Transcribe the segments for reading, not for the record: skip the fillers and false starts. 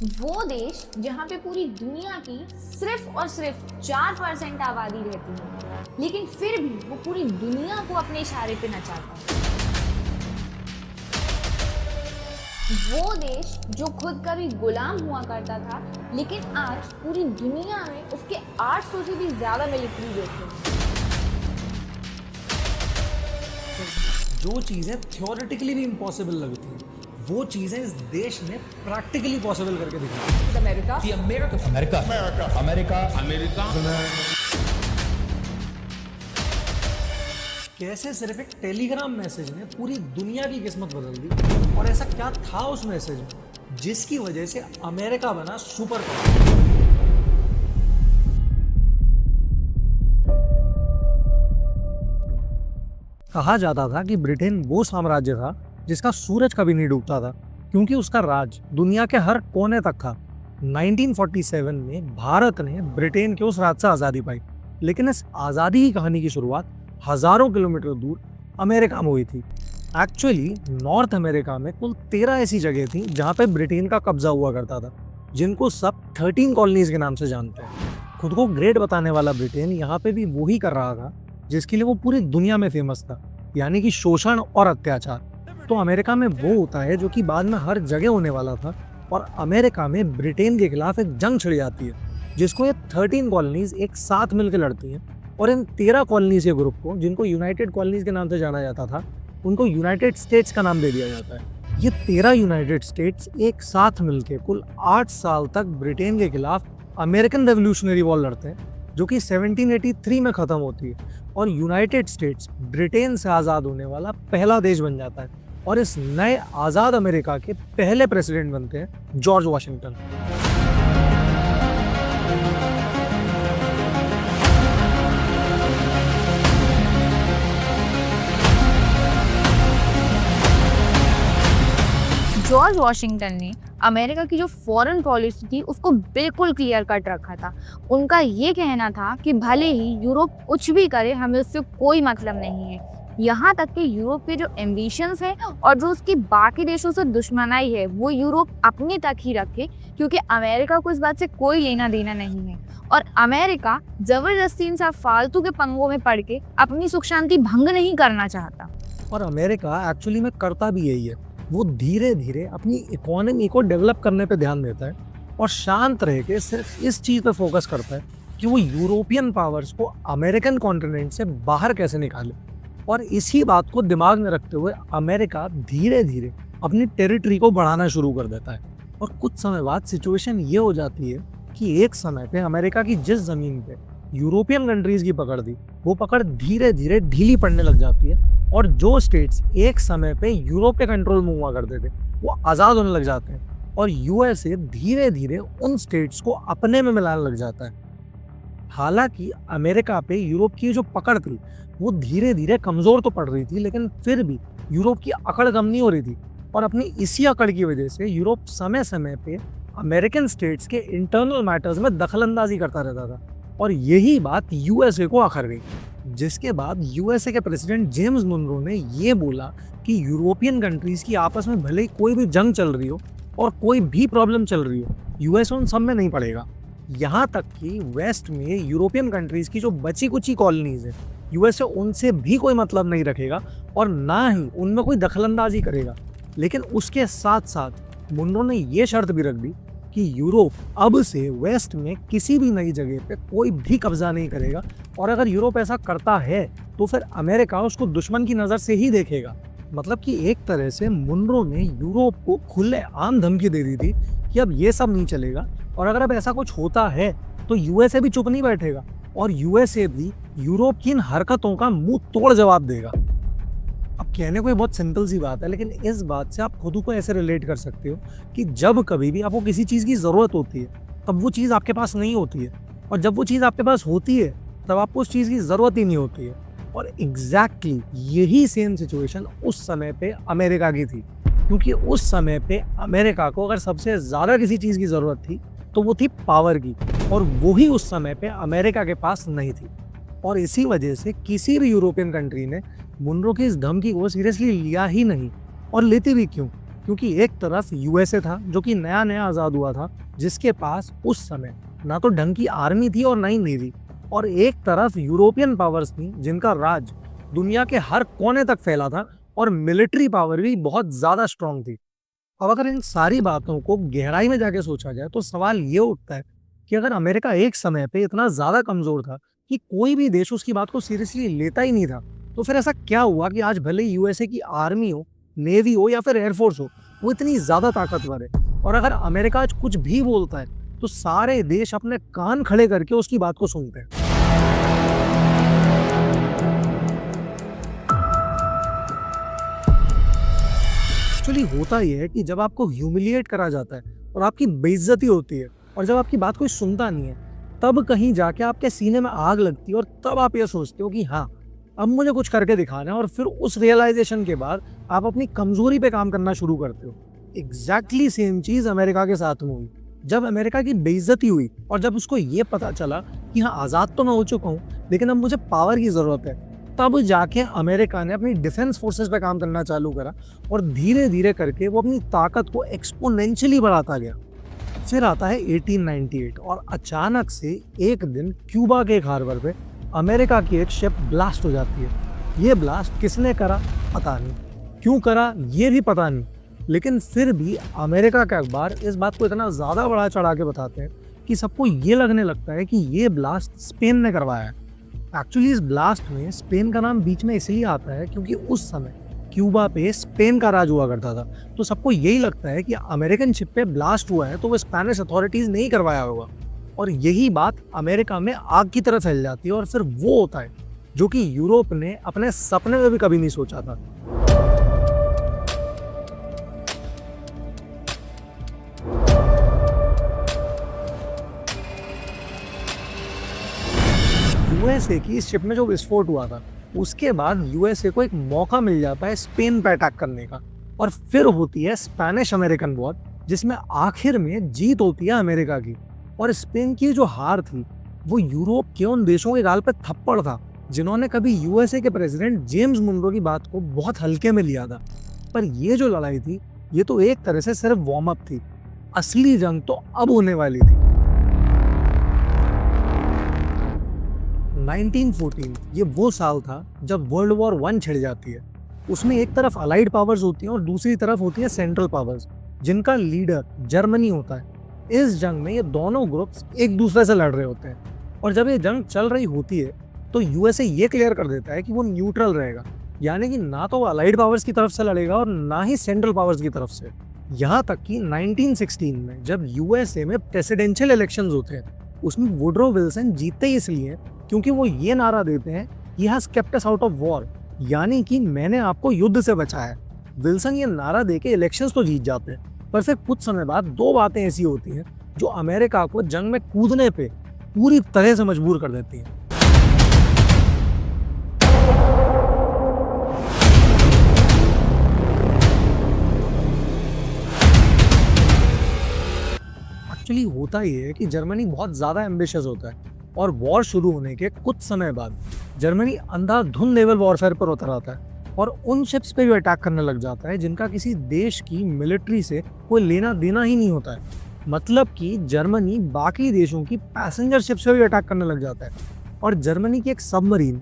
वो देश जहाँ पे पूरी दुनिया की सिर्फ और सिर्फ 4% आबादी रहती है, लेकिन फिर भी वो पूरी दुनिया को अपने इशारे पे नचाता है। वो देश जो खुद कभी गुलाम हुआ करता था, लेकिन आज पूरी दुनिया में उसके 800 से भी ज्यादा मिलिट्री बेस हैं। जो चीज़ें थियोरेटिकली भी इम्पॉसिबल लगती हैं, वो चीज़ें इस देश ने प्रैक्टिकली पॉसिबल करके दिखाई। America. The America. America. America. America. कैसे सिर्फ एक टेलीग्राम मैसेज ने पूरी दुनिया की किस्मत बदल दी, और ऐसा क्या था उस मैसेज में जिसकी वजह से अमेरिका बना सुपर पावर। कहा जाता था कि ब्रिटेन वो साम्राज्य था जिसका सूरज कभी नहीं डूबता था, क्योंकि उसका राज दुनिया के हर कोने तक था। 1947 में भारत ने ब्रिटेन के उस राज से आज़ादी पाई, लेकिन इस आज़ादी की कहानी की शुरुआत हज़ारों किलोमीटर दूर अमेरिका में हुई थी। एक्चुअली नॉर्थ अमेरिका में कुल 13 ऐसी जगह थी जहाँ पे ब्रिटेन का कब्जा हुआ करता था, जिनको सब 13 कॉलोनीज के नाम से जानते हैं। खुद को ग्रेट बताने वाला ब्रिटेन यहाँ पे भी वही कर रहा था जिसके लिए वो पूरी दुनिया में फेमस था, यानी कि शोषण और अत्याचार। तो अमेरिका में वो होता है जो कि बाद में हर जगह होने वाला था, और अमेरिका में ब्रिटेन के खिलाफ एक जंग छिड़ जाती है जिसको ये 13 कॉलोनीज एक साथ मिलकर लड़ती हैं, और इन 13 कॉलोनीज के ग्रुप को, जिनको यूनाइटेड कॉलोनीज के नाम से जाना जाता था, उनको यूनाइटेड स्टेट्स का नाम दे दिया जाता है। ये 13 यूनाइटेड स्टेट्स एक साथ मिलकर कुल 8 साल तक ब्रिटेन के खिलाफ अमेरिकन रेवोल्यूशनरी वॉर लड़ते हैं, जो कि 1783 में ख़त्म होती है, और यूनाइटेड स्टेट्स ब्रिटेन से आज़ाद होने वाला पहला देश बन जाता है। और इस नए आज़ाद अमेरिका के पहले प्रेसिडेंट बनते हैं जॉर्ज वाशिंगटन। जॉर्ज वॉशिंगटन ने अमेरिका की जो फॉरेन पॉलिसी थी उसको बिल्कुल क्लियर कट रखा था। उनका ये कहना था कि भले ही यूरोप कुछ भी करे, हमें उससे कोई मतलब नहीं है। यहाँ तक कि यूरोप के जो एम्बिशंस हैं और जो उसकी बाकी देशों से दुश्मनाई है, वो यूरोप अपने तक ही रखे, क्योंकि अमेरिका को इस बात से कोई लेना देना नहीं है। और अमेरिका जबरदस्ती इन सब फालतू के पंगों में पड़ के अपनी सुख शांति भंग नहीं करना चाहता। और अमेरिका एक्चुअली में करता भी यही है। वो धीरे धीरे अपनी इकोनॉमी को डेवलप करने पे ध्यान देता है, और शांत रह के सिर्फ इस चीज़ पे फोकस करता है कि वो यूरोपियन पावर्स को अमेरिकन कॉन्टिनेंट से बाहर कैसे निकाले। और इसी बात को दिमाग में रखते हुए अमेरिका धीरे धीरे अपनी टेरिटरी को बढ़ाना शुरू कर देता है। और कुछ समय बाद सिचुएशन ये हो जाती है कि एक समय पे अमेरिका की जिस ज़मीन पे यूरोपियन कंट्रीज़ की पकड़ थी, वो पकड़ धीरे धीरे ढीली पड़ने लग जाती है, और जो स्टेट्स एक समय पे यूरोप के कंट्रोल में हुआ करते थे वो आज़ाद होने लग जाते हैं, और यूएसए धीरे धीरे उन स्टेट्स को अपने में मिलाने लग जाता है। हालांकि अमेरिका पे यूरोप की जो पकड़ थी वो धीरे धीरे कमज़ोर तो पड़ रही थी, लेकिन फिर भी यूरोप की अकड़ कम नहीं हो रही थी। और अपनी इसी अकड़ की वजह से यूरोप समय समय पे अमेरिकन स्टेट्स के इंटरनल मैटर्स में दखलंदाजी करता रहता था, और यही बात यूएसए को आखिर गई। जिसके बाद यूएसए के प्रेसिडेंट जेम्स मुनरो ने ये बोला कि यूरोपियन कंट्रीज़ की आपस में भले ही कोई भी जंग चल रही हो और कोई भी प्रॉब्लम चल रही हो, यूएसए उन सब में नहीं पड़ेगा। यहाँ तक कि वेस्ट में यूरोपियन कंट्रीज़ की जो बची कुची कॉलोनीज़ हैं, यूएसए उनसे भी कोई मतलब नहीं रखेगा, और ना ही उनमें कोई दखलंदाजी करेगा। लेकिन उसके साथ साथ मुनरो ने ये शर्त भी रख दी कि यूरोप अब से वेस्ट में किसी भी नई जगह पे कोई भी कब्जा नहीं करेगा, और अगर यूरोप ऐसा करता है तो फिर अमेरिका उसको दुश्मन की नज़र से ही देखेगा। मतलब कि एक तरह से मुनरो ने यूरोप को खुलेआम धमकी दे दी थी कि अब ये सब नहीं चलेगा, और अगर अब ऐसा कुछ होता है तो यूएसए भी चुप नहीं बैठेगा, और यूएसए भी यूरोप की इन हरकतों का मुंह तोड़ जवाब देगा। अब कहने को ये बहुत सिंपल सी बात है, लेकिन इस बात से आप खुद को ऐसे रिलेट कर सकते हो कि जब कभी भी आपको किसी चीज़ की ज़रूरत होती है तब वो चीज़ आपके पास नहीं होती है, और जब वो चीज़ आपके पास होती है तब आपको उस चीज़ की ज़रूरत ही नहीं होती है। और एग्जैक्टली यही सेम सिचुएशन उस समय पे अमेरिका की थी, क्योंकि उस समय पे अमेरिका को अगर सबसे ज़्यादा किसी चीज़ की ज़रूरत थी तो वो थी पावर की, और वही उस समय पे अमेरिका के पास नहीं थी। और इसी वजह से किसी भी यूरोपियन कंट्री ने मुनरो की इस धमकी को सीरियसली लिया ही नहीं। और लेती भी क्यों? क्योंकि एक तरफ यूएसए था जो कि नया नया आज़ाद हुआ था, जिसके पास उस समय ना तो ढंग की आर्मी थी और ना ही नेवी, और एक तरफ यूरोपियन पावर्स थी जिनका राज दुनिया के हर कोने तक फैला था और मिलिट्री पावर भी बहुत ज़्यादा स्ट्रांग थी। अब अगर इन सारी बातों को गहराई में जाके सोचा जाए तो सवाल ये उठता है कि अगर अमेरिका एक समय पे इतना ज़्यादा कमज़ोर था कि कोई भी देश उसकी बात को सीरियसली लेता ही नहीं था, तो फिर ऐसा क्या हुआ कि आज भले यूएसए की आर्मी हो, नेवी हो या फिर एयरफोर्स हो, वो इतनी ज़्यादा ताकतवर है, और अगर अमेरिका आज कुछ भी बोलता है तो सारे देश अपने कान खड़े करके उसकी बात को सुनते हैं। एक्चुअली होता यह है कि जब आपको ह्यूमिलिएट करा जाता है और आपकी बेइज्जती होती है और जब आपकी बात कोई सुनता नहीं है, तब कहीं जाके आपके सीने में आग लगती है और तब आप ये सोचते हो कि हाँ, अब मुझे कुछ करके दिखाना है, और फिर उस रियलाइजेशन के बाद आप अपनी कमजोरी पे काम करना शुरू करते हो। एग्जैक्टली सेम चीज अमेरिका के साथ में हुई। जब अमेरिका की बेइज्जती हुई और जब उसको ये पता चला कि हाँ, आज़ाद तो मैं हो चुका हूँ लेकिन अब मुझे पावर की ज़रूरत है, तब जाके अमेरिका ने अपनी डिफेंस फोर्सेस पे काम करना चालू करा और धीरे धीरे करके वो अपनी ताकत को एक्सपोनेंशियली बढ़ाता गया। फिर आता है 1898 और अचानक से एक दिन क्यूबा के एक हार्बर पे अमेरिका की एक शिप ब्लास्ट हो जाती है। ये ब्लास्ट किसने करा पता नहीं, क्यों करा ये भी पता नहीं, लेकिन फिर भी अमेरिका के अखबार इस बात को इतना ज़्यादा बढ़ा चढ़ा के बताते हैं कि सबको ये लगने लगता है कि ये ब्लास्ट स्पेन ने करवाया है। एक्चुअली इस ब्लास्ट में स्पेन का नाम बीच में इसलिए आता है क्योंकि उस समय क्यूबा पे स्पेन का राज हुआ करता था, तो सबको यही लगता है कि अमेरिकन शिप पे ब्लास्ट हुआ है तो वो स्पेनिश अथॉरिटीज़ नहीं करवाया होगा, और यही बात अमेरिका में आग की तरह फैल जाती है और फिर वो होता है जो कि यूरोप ने अपने सपने में भी कभी नहीं सोचा था। यूएसए की इस शिप में जो विस्फोट हुआ था उसके बाद यूएसए को एक मौका मिल जाता है स्पेन पे अटैक करने का, और फिर होती है स्पेनिश अमेरिकन वॉर जिसमें आखिर में जीत होती है अमेरिका की। और स्पेन की जो हार थी वो यूरोप के उन देशों के गाल पे थप्पड़ था जिन्होंने कभी यूएसए के प्रेसिडेंट जेम्स मुनरो की बात को बहुत हल्के में लिया था। पर ये जो लड़ाई थी ये तो एक तरह से सिर्फ वार्म अप थी, असली जंग तो अब होने वाली थी। 1914 ये वो साल था जब वर्ल्ड वॉर 1 छिड़ जाती है। उसमें एक तरफ अलाइड पावर्स होती हैं और दूसरी तरफ होती है सेंट्रल पावर्स जिनका लीडर जर्मनी होता है। इस जंग में ये दोनों ग्रुप्स एक दूसरे से लड़ रहे होते हैं, और जब ये जंग चल रही होती है तो यूएसए ये क्लियर कर देता है कि वो न्यूट्रल रहेगा, यानी कि ना तो वो अलाइड पावर्स की तरफ से लड़ेगा और ना ही सेंट्रल पावर्स की तरफ से। यहाँ तक कि 1916 में जब यूएसए में प्रेसिडेंशियल इलेक्शंस होते हैं उसमें वुडरो विल्सन जीतते ही इसलिए क्योंकि वो ये नारा देते हैं he has kept us out of war, यानी कि मैंने आपको युद्ध से बचाया। विल्सन ये नारा देके इलेक्शंस तो जीत जाते हैं, पर फिर कुछ समय बाद दो बातें ऐसी होती हैं जो अमेरिका को जंग में कूदने पे पूरी तरह से मजबूर कर देती हैं। एक्चुअली होता ही है कि जर्मनी बहुत ज़्यादा एम्बिशियस होता है, और वॉर शुरू होने के कुछ समय बाद जर्मनी अंधाधुंध लेवल वॉरफेयर पर उतर आता है और उन शिप्स पे भी अटैक करने लग जाता है जिनका किसी देश की मिलिट्री से कोई लेना देना ही नहीं होता है। मतलब कि जर्मनी बाकी देशों की पैसेंजर शिप से भी अटैक करने लग जाता है, और जर्मनी की एक सबमरीन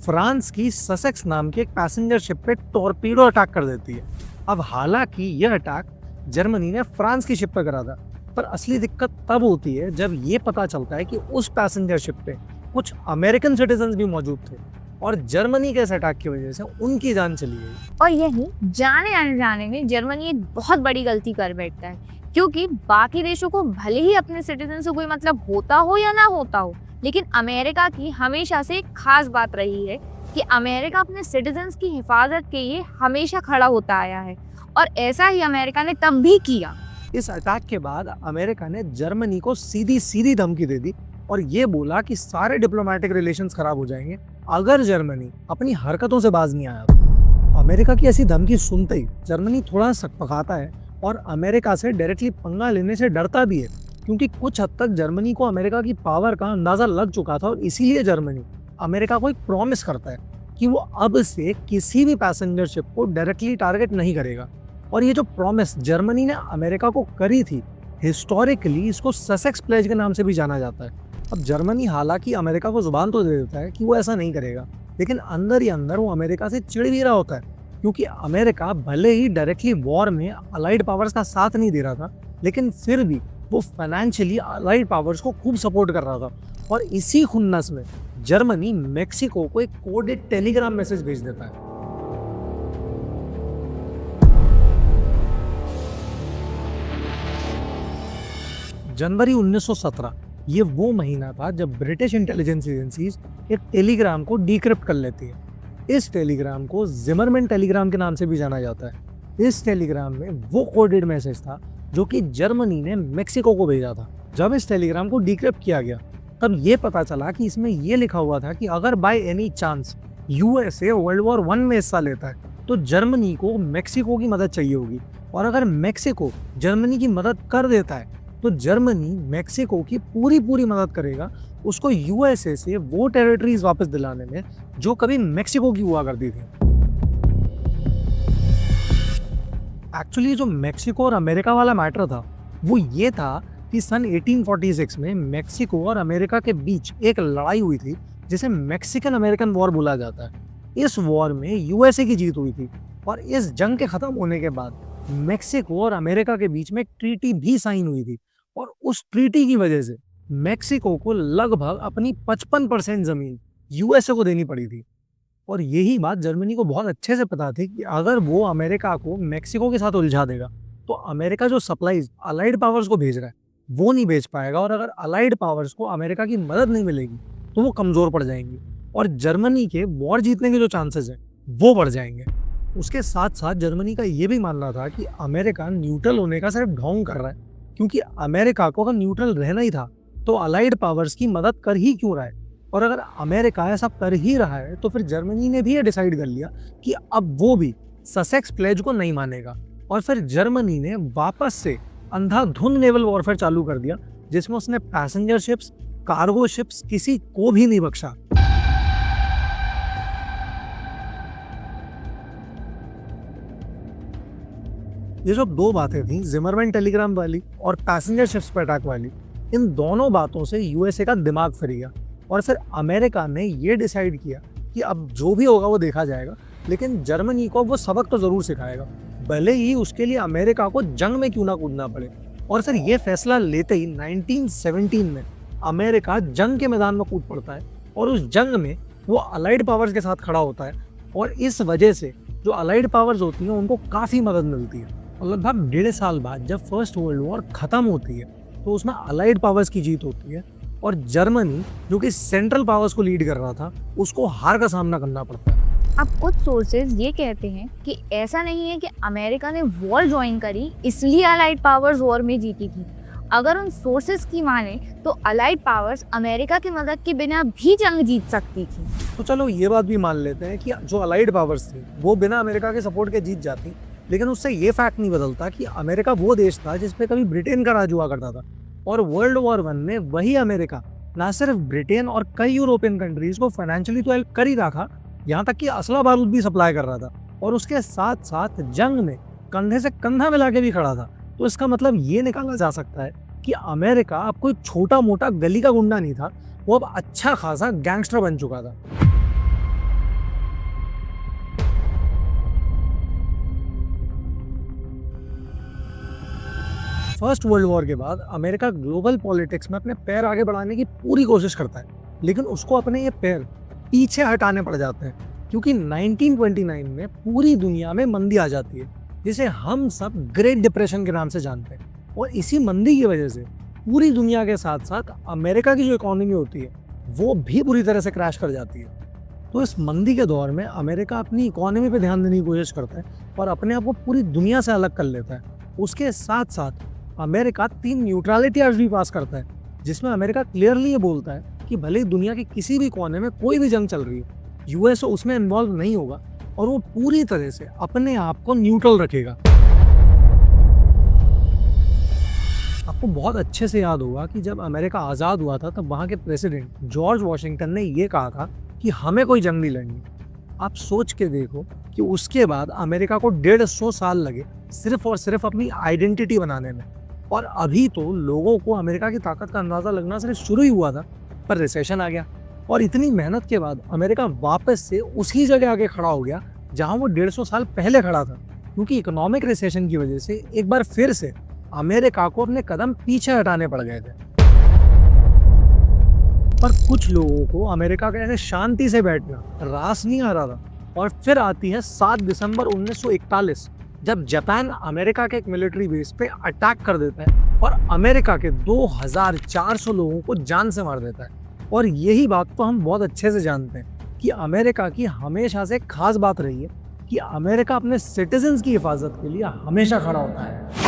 फ्रांस की ससेक्स नाम की एक पैसेंजर शिप पे टॉर्पीडो अटैक कर देती है। अब हालांकि यह अटैक जर्मनी ने फ्रांस की शिप पर करा था, पर असली दिक्कत तब होती है जब ये पता चलता है कि उस पैसेंजर शिप पे कुछ अमेरिकन सिटीजन्स भी मौजूद थे और जर्मनी के इस अटैक की वजह से उनकी जान चली गई। और यही जाने आने जाने में जर्मनी एक बहुत बड़ी गलती कर बैठता है, क्योंकि बाकी देशों को भले ही अपने सिटीजन से कोई मतलब होता हो या ना होता हो, लेकिन अमेरिका की हमेशा से एक खास बात रही है कि अमेरिका अपने सिटीजन्स की हिफाजत के लिए हमेशा खड़ा होता आया है, और ऐसा ही अमेरिका ने तब भी किया। इस अटैक के बाद अमेरिका ने जर्मनी को सीधी सीधी धमकी दे दी और ये बोला कि सारे डिप्लोमेटिक रिलेशंस खराब हो जाएंगे अगर जर्मनी अपनी हरकतों से बाज नहीं आया तो। अमेरिका की ऐसी धमकी सुनते ही जर्मनी थोड़ा सकपकाता है और अमेरिका से डायरेक्टली पंगा लेने से डरता भी है, क्योंकि कुछ हद तक जर्मनी को अमेरिका की पावर का अंदाजा लग चुका था, और इसीलिए जर्मनी अमेरिका को एक प्रॉमिस करता है कि वो अब से किसी भी पैसेंजर शिप को डायरेक्टली टारगेट नहीं करेगा और ये जो प्रॉमिस जर्मनी ने अमेरिका को करी थी, हिस्टोरिकली इसको ससेक्स प्लेज के नाम से भी जाना जाता है। अब जर्मनी हालांकि अमेरिका को जुबान तो दे देता है कि वो ऐसा नहीं करेगा, लेकिन अंदर ही अंदर वो अमेरिका से चिढ़ भी रहा होता है, क्योंकि अमेरिका भले ही डायरेक्टली वॉर में अलाइड पावर्स का साथ नहीं दे रहा था, लेकिन फिर भी वो फाइनेंशियली अलाइड पावर्स को खूब सपोर्ट कर रहा था। और इसी खुन्नस में जर्मनी मेक्सिको को एक कोडेड टेलीग्राम मैसेज भेज देता है। जनवरी 1917 ये वो महीना था जब ब्रिटिश इंटेलिजेंस एजेंसीज एक टेलीग्राम को डिक्रिप्ट कर लेती है। इस टेलीग्राम को जिमरमैन टेलीग्राम के नाम से भी जाना जाता है। इस टेलीग्राम में वो कोडेड मैसेज था जो कि जर्मनी ने मेक्सिको को भेजा था। जब इस टेलीग्राम को डिक्रिप्ट किया गया तब ये पता चला कि इसमें ये लिखा हुआ था कि अगर by any chance USA world war 1 में हिस्सा लेता है तो जर्मनी को मेक्सिको की मदद चाहिए होगी, और अगर मेक्सिको जर्मनी की मदद कर देता है तो जर्मनी मेक्सिको की पूरी मदद करेगा उसको यूएसए से वो टेरिटरीज वापस दिलाने में जो कभी मेक्सिको की हुआ करती थी। एक्चुअली जो मेक्सिको और अमेरिका वाला मैटर था वो ये था कि सन 1846 में मेक्सिको और अमेरिका के बीच एक लड़ाई हुई थी जिसे मैक्सिकन अमेरिकन वॉर बोला जाता है। इस वॉर में यूएसए की जीत हुई थी, और इस जंग के खत्म होने के बाद मेक्सिको और अमेरिका के बीच में एक ट्रीटी भी साइन हुई थी, और उस ट्रीटी की वजह से मेक्सिको को लगभग अपनी 55% जमीन यूएसए को देनी पड़ी थी। और यही बात जर्मनी को बहुत अच्छे से पता थी कि अगर वो अमेरिका को मेक्सिको के साथ उलझा देगा तो अमेरिका जो सप्लाईज अलाइड पावर्स को भेज रहा है वो नहीं भेज पाएगा, और अगर अलाइड पावर्स को अमेरिका की मदद नहीं मिलेगी तो वो कमज़ोर पड़ जाएंगी और जर्मनी के वॉर जीतने के जो चांसेस हैं वो बढ़ जाएंगे। उसके साथ साथ जर्मनी का ये भी मानना था कि अमेरिका न्यूट्रल होने का सिर्फ ढोंग कर रहा है, क्योंकि अमेरिका को अगर न्यूट्रल रहना ही था तो अलाइड पावर्स की मदद कर ही क्यों रहा है, और अगर अमेरिका ऐसा कर ही रहा है तो फिर जर्मनी ने भी ये डिसाइड कर लिया कि अब वो भी ससेक्स प्लेज को नहीं मानेगा। और फिर जर्मनी ने वापस से अंधाधुंध नेवल वॉरफेयर चालू कर दिया, जिसमें उसने पैसेंजर शिप्स, कार्गो शिप्स, किसी को भी नहीं बख्शा। ये जो दो बातें थी, जिमरमैन टेलीग्राम वाली और पैसेंजर शिप्स पर अटैक वाली, इन दोनों बातों से यूएसए का दिमाग फिर गया, और फिर अमेरिका ने ये डिसाइड किया कि अब जो भी होगा वो देखा जाएगा, लेकिन जर्मनी को वो सबक तो जरूर सिखाएगा, भले ही उसके लिए अमेरिका को जंग में क्यों ना कूदना पड़े। और फिर ये फैसला लेते ही 1917 में अमेरिका जंग के मैदान में कूद पड़ता है, और उस जंग में वो अलाइड पावर्स के साथ खड़ा होता है, और इस वजह से जो अलाइड पावर्स होती हैं उनको काफ़ी मदद मिलती है। और लगभग 1.5 साल बाद जब फर्स्ट वर्ल्ड वॉर ख़त्म होती है तो उसमें अलाइड पावर्स की जीत होती है, और जर्मनी जो कि सेंट्रल पावर्स को लीड कर रहा था उसको हार का सामना करना पड़ता है। अब कुछ सोर्सेज ये कहते हैं कि ऐसा नहीं है कि अमेरिका ने वॉर ज्वाइन करी इसलिए अलाइड पावर्स वॉर में जीती थी। अगर उन सोर्सेज की माने तो अलाइड पावर्स अमेरिका की मदद के बिना भी जंग जीत सकती थी। तो चलो ये बात भी मान लेते हैं कि जो अलाइड पावर्स थी वो बिना अमेरिका के सपोर्ट के जीत जाती, लेकिन उससे ये फैक्ट नहीं बदलता कि अमेरिका वो देश था जिसपे कभी ब्रिटेन का राज हुआ करता था, और वर्ल्ड वॉर 1 में वही अमेरिका ना सिर्फ ब्रिटेन और कई यूरोपियन कंट्रीज को फाइनेंशियली तो हेल्प कर ही रहा था, यहाँ तक कि असला बारूद भी सप्लाई कर रहा था, और उसके साथ साथ जंग में कंधे से कंधा मिला के भी खड़ा था। तो इसका मतलब ये निकाला जा सकता है कि अमेरिका अब कोई छोटा मोटा गली का गुंडा नहीं था, वो अब अच्छा खासा गैंगस्टर बन चुका था। फर्स्ट वर्ल्ड वॉर के बाद अमेरिका ग्लोबल पॉलिटिक्स में अपने पैर आगे बढ़ाने की पूरी कोशिश करता है, लेकिन उसको अपने ये पैर पीछे हटाने पड़ जाते हैं, क्योंकि 1929 में पूरी दुनिया में मंदी आ जाती है, जिसे हम सब ग्रेट डिप्रेशन के नाम से जानते हैं। और इसी मंदी की वजह से पूरी दुनिया के साथ साथ अमेरिका की जो इकोनॉमी होती है वो भी पूरी तरह से क्रैश कर जाती है। तो इस मंदी के दौर में अमेरिका अपनी इकोनॉमी पे ध्यान देने की कोशिश करता है और अपने आप को पूरी दुनिया से अलग कर लेता है। उसके साथ साथ अमेरिका 3 न्यूट्रलिटी एक्ट भी पास करता है, जिसमें अमेरिका क्लियरली ये बोलता है कि भले ही दुनिया के किसी भी कोने में कोई भी जंग चल रही है, यूएस उसमें इन्वॉल्व नहीं होगा और वो पूरी तरह से अपने आप को न्यूट्रल रखेगा। आपको बहुत अच्छे से याद होगा कि जब अमेरिका आज़ाद हुआ था तब वहाँ के प्रेसिडेंट जॉर्ज वॉशिंगटन ने ये कहा था कि हमें कोई जंग नहीं लड़नी। आप सोच के देखो कि उसके बाद अमेरिका को 150 साल लगे सिर्फ और सिर्फ अपनी आइडेंटिटी बनाने में, और अभी तो लोगों को अमेरिका की ताकत का अंदाजा लगना सिर्फ शुरू ही हुआ था, पर रिसेशन आ गया और इतनी मेहनत के बाद अमेरिका वापस से उसी जगह आके खड़ा हो गया जहां वो 150 साल पहले खड़ा था, क्योंकि इकोनॉमिक रिसेशन की वजह से एक बार फिर से अमेरिका को अपने कदम पीछे हटाने पड़ गए थे। पर कुछ लोगों को अमेरिका के ऐसे शांति से बैठना रास नहीं आ रहा था, और फिर आती है 7 दिसंबर 1941, जब जापान अमेरिका के एक मिलिट्री बेस पे अटैक कर देता है और अमेरिका के 2400 लोगों को जान से मार देता है। और यही बात तो हम बहुत अच्छे से जानते हैं कि अमेरिका की हमेशा से खास बात रही है कि अमेरिका अपने सिटीजन्स की हिफाजत के लिए हमेशा खड़ा होता है।